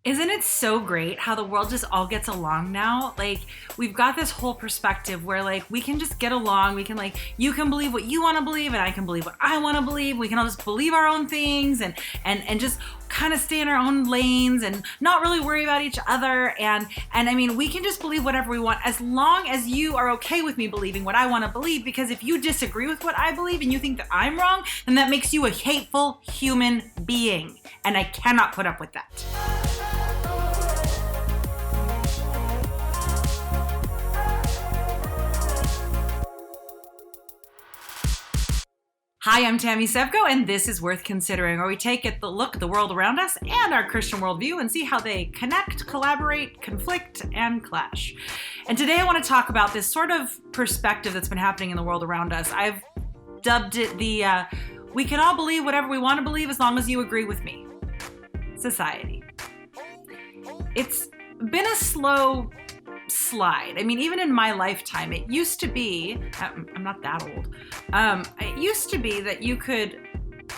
Isn't it so great how the world just all gets along now? Like, we've got this whole perspective where, like, we can just get along. We can, like, you can believe what you want to believe and I can believe what I want to believe. We can all just believe our own things and just kind of stay in our own lanes and not really worry about each other. And I mean, we can just believe whatever we want as long as you are okay with me believing what I want to believe. Because if you disagree with what I believe and you think that I'm wrong, then that makes you a hateful human being. And I cannot put up with that. Hi, I'm Tammy Sevcov, and this is Worth Considering, where we take a look at the world around us and our Christian worldview and see how they connect, collaborate, conflict, and clash. And today I want to talk about this sort of perspective that's been happening in the world around us. I've dubbed it the we can all believe whatever we want to believe as long as you agree with me society. It's been a slow slide. I mean, even in my lifetime, it used to be, I'm not that old, it used to be that you could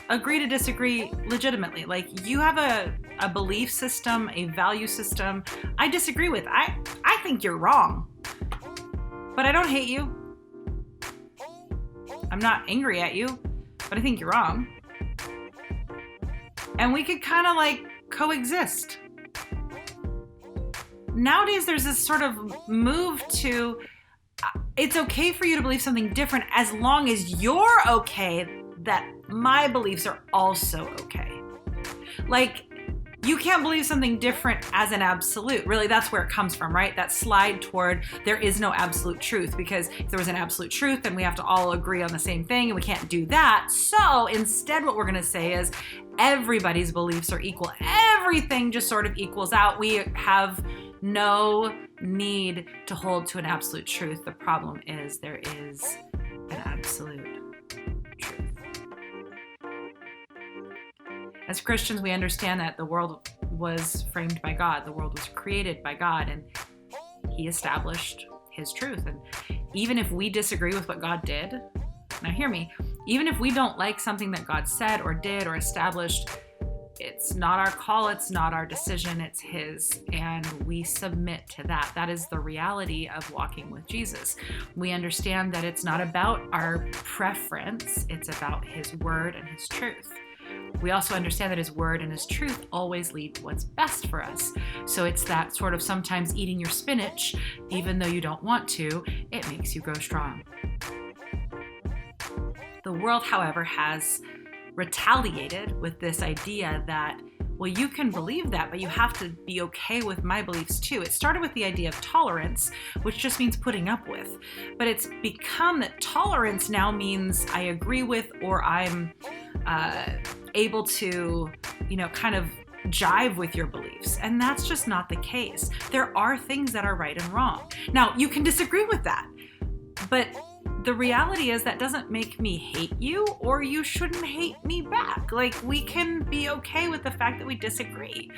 agree to disagree legitimately. Like, you have a belief system, a value system I disagree with. I think you're wrong, but I don't hate you. I'm not angry at you, but I think you're wrong. And we could kind of like coexist. Nowadays, there's this sort of move to, it's okay for you to believe something different as long as you're okay that my beliefs are also okay. Like, you can't believe something different as an absolute. Really, that's where it comes from, right? That slide toward there is no absolute truth, because if there was an absolute truth, then we have to all agree on the same thing, and we can't do that. So instead, what we're going to say is everybody's beliefs are equal. Everything just sort of equals out. We have no need to hold to an absolute truth. The problem is there is an absolute truth. As Christians, we understand that the world was framed by God. The world was created by God, and He established His truth. And even if we disagree with what God did, now hear me, even if we don't like something that God said or did or established, it's not our call, it's not our decision, it's His, and we submit to that. That is the reality of walking with Jesus. We understand that it's not about our preference, it's about His word and His truth. We also understand that His word and His truth always lead to what's best for us. So it's that sort of sometimes eating your spinach, even though you don't want to, it makes you grow strong. The world, however, has retaliated with this idea that, well, you can believe that, but you have to be okay with my beliefs too. It started with the idea of tolerance, which just means putting up with. But it's become that tolerance now means I agree with, or I'm able to, kind of jive with your beliefs. And that's just not the case. There are things that are right and wrong. Now, you can disagree with that, but the reality is that doesn't make me hate you, or you shouldn't hate me back. Like, we can be okay with the fact that we disagree.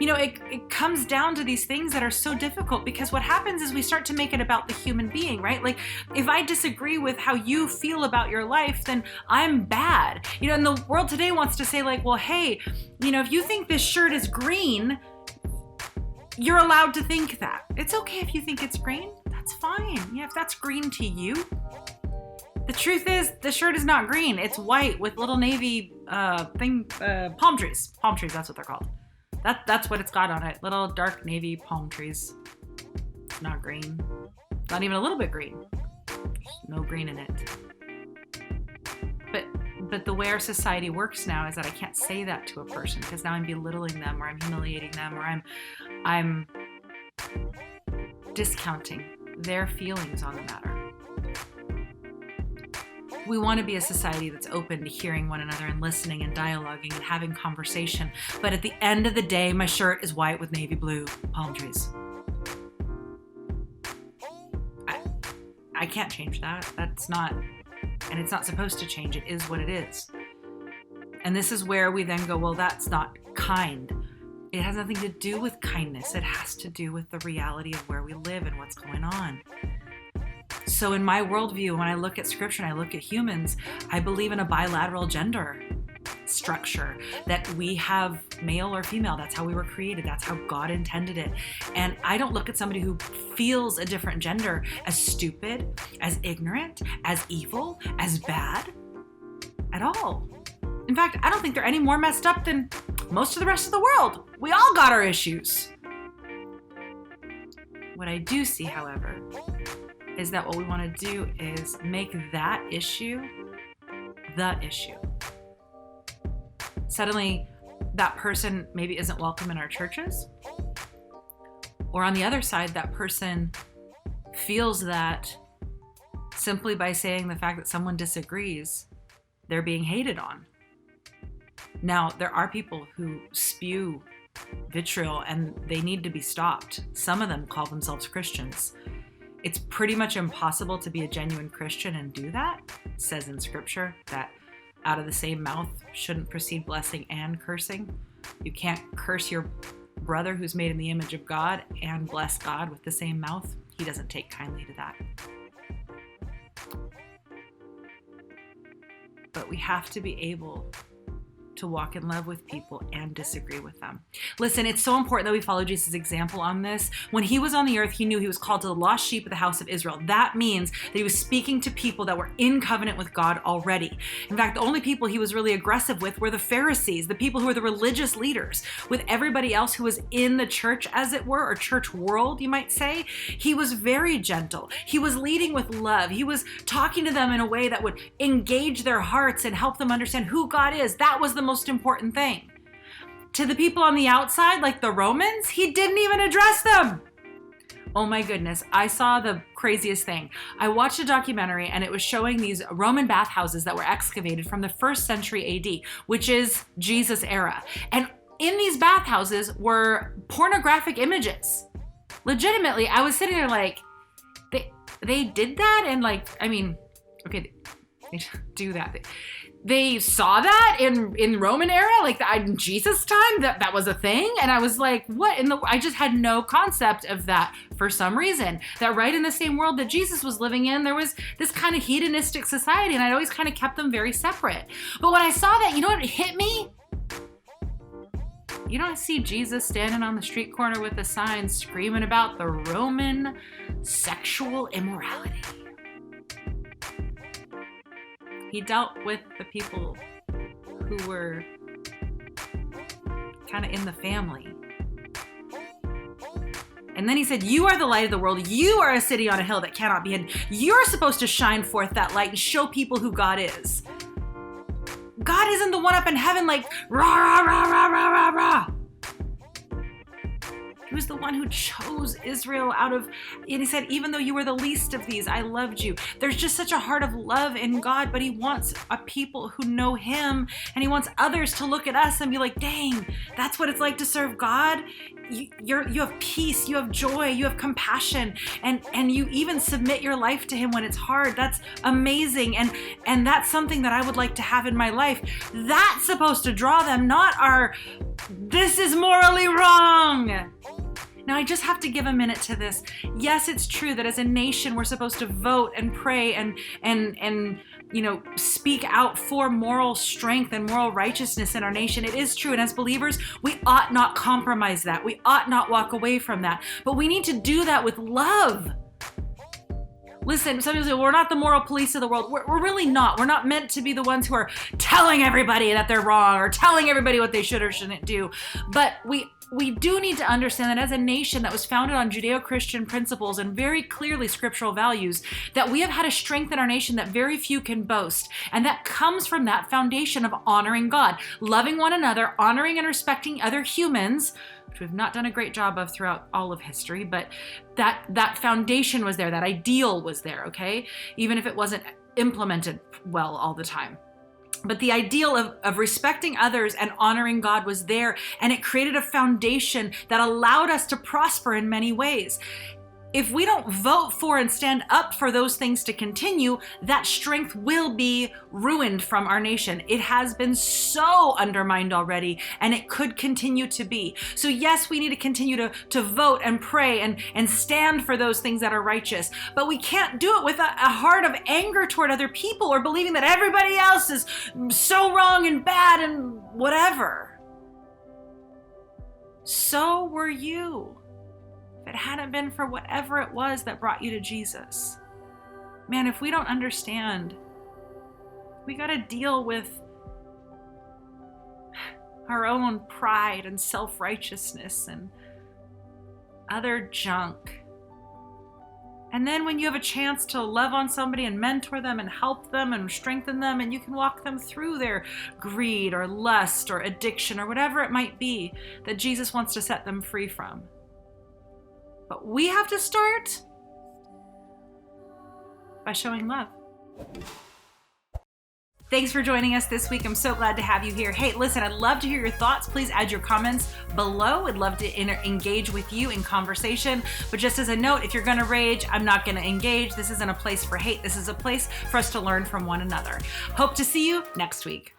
It comes down to these things that are so difficult, because what happens is we start to make it about the human being, right? Like, if I disagree with how you feel about your life, then I'm bad. And the world today wants to say, like, well, hey, if you think this shirt is green, you're allowed to think that. It's okay if you think it's green. That's fine. Yeah, if that's green to you. The truth is, the shirt is not green. It's white with little navy palm trees. Palm trees, that's what they're called. That's what it's got on it. Little dark navy palm trees. It's not green. Not even a little bit green. There's no green in it. But the way our society works now is that I can't say that to a person, because now I'm belittling them, or I'm humiliating them, or I'm discounting their feelings on the matter. We want to be a society that's open to hearing one another and listening and dialoguing and having conversation. But at the end of the day, my shirt is white with navy blue palm trees. I can't change that. That's not, and it's not supposed to change. It is what it is. And this is where we then go, well, that's not kind. It has nothing to do with kindness. It has to do with the reality of where we live and what's going on. So in my worldview, when I look at scripture and I look at humans, I believe in a bilateral gender. structure, that we have male or female. That's how we were created. That's how God intended it. And I don't look at somebody who feels a different gender as stupid, as ignorant, as evil, as bad at all. In fact, I don't think they're any more messed up than most of the rest of the world. We all got our issues. What I do see, however, is that what we want to do is make that issue the issue. Suddenly, that person maybe isn't welcome in our churches. Or on the other side, that person feels that simply by saying the fact that someone disagrees, they're being hated on. Now, there are people who spew vitriol and they need to be stopped. Some of them call themselves Christians. It's pretty much impossible to be a genuine Christian and do that. It says in scripture that out of the same mouth shouldn't proceed blessing and cursing. You can't curse your brother who's made in the image of God and bless God with the same mouth. He doesn't take kindly to that. But we have to be able to walk in love with people and disagree with them. Listen, it's so important that we follow Jesus' example on this. When he was on the earth, he knew he was called to the lost sheep of the house of Israel. That means that he was speaking to people that were in covenant with God already. In fact, the only people he was really aggressive with were the Pharisees, the people who were the religious leaders. With everybody else who was in the church, as it were, or church world, you might say, he was very gentle. He was leading with love. He was talking to them in a way that would engage their hearts and help them understand who God is. That was the most important thing. To the people on the outside, like the Romans, he didn't even address them. Oh my goodness, I saw the craziest thing. I watched a documentary and it was showing these Roman bathhouses that were excavated from the 1st century AD, which is Jesus' era. And in these bathhouses were pornographic images. Legitimately, I was sitting there like, they did that? And like, I mean, okay, they do that. They saw that in Roman era, like in Jesus' time, that was a thing. And I was like, what in the, I just had no concept of that for some reason. That right in the same world that Jesus was living in, there was this kind of hedonistic society, and I'd always kind of kept them very separate. But when I saw that, you know what hit me? You don't see Jesus standing on the street corner with a sign screaming about the Roman sexual immorality. He dealt with the people who were kind of in the family. And then he said, you are the light of the world. You are a city on a hill that cannot be hidden. You're supposed to shine forth that light and show people who God is. God isn't the one up in heaven like, rah, rah, rah, rah, rah, rah, rah. He was the one who chose Israel out of, and he said, even though you were the least of these, I loved you. There's just such a heart of love in God, but he wants a people who know him, and he wants others to look at us and be like, dang, that's what it's like to serve God. You have peace, you have joy, you have compassion, and you even submit your life to him when it's hard. That's amazing, and that's something that I would like to have in my life. That's supposed to draw them, not our, this is morally wrong. Now, I just have to give a minute to this. Yes, it's true that as a nation, we're supposed to vote and pray and speak out for moral strength and moral righteousness in our nation. It is true. And as believers, we ought not compromise that. We ought not walk away from that. But we need to do that with love. Listen, some people say, well, we're not the moral police of the world. We're really not. We're not meant to be the ones who are telling everybody that they're wrong or telling everybody what they should or shouldn't do. But we do need to understand that as a nation that was founded on Judeo-Christian principles and very clearly scriptural values, that we have had a strength in our nation that very few can boast. And that comes from that foundation of honoring God, loving one another, honoring and respecting other humans, which we've not done a great job of throughout all of history, but that foundation was there, that ideal was there, okay? Even if it wasn't implemented well all the time. But the ideal of respecting others and honoring God was there, and it created a foundation that allowed us to prosper in many ways. if we don't vote for and stand up for those things to continue, that strength will be ruined from our nation. It has been so undermined already, and it could continue to be. So yes, we need to continue to vote and pray and stand for those things that are righteous, but we can't do it with a heart of anger toward other people or believing that everybody else is so wrong and bad and whatever. So were you. If it hadn't been for whatever it was that brought you to Jesus. Man, if we don't understand, we got to deal with our own pride and self-righteousness and other junk. And then when you have a chance to love on somebody and mentor them and help them and strengthen them, and you can walk them through their greed or lust or addiction or whatever it might be that Jesus wants to set them free from. But we have to start by showing love. Thanks for joining us this week. I'm so glad to have you here. Hey, listen, I'd love to hear your thoughts. Please add your comments below. I'd love to engage with you in conversation. But just as a note, if you're going to rage, I'm not going to engage. This isn't a place for hate. This is a place for us to learn from one another. Hope to see you next week.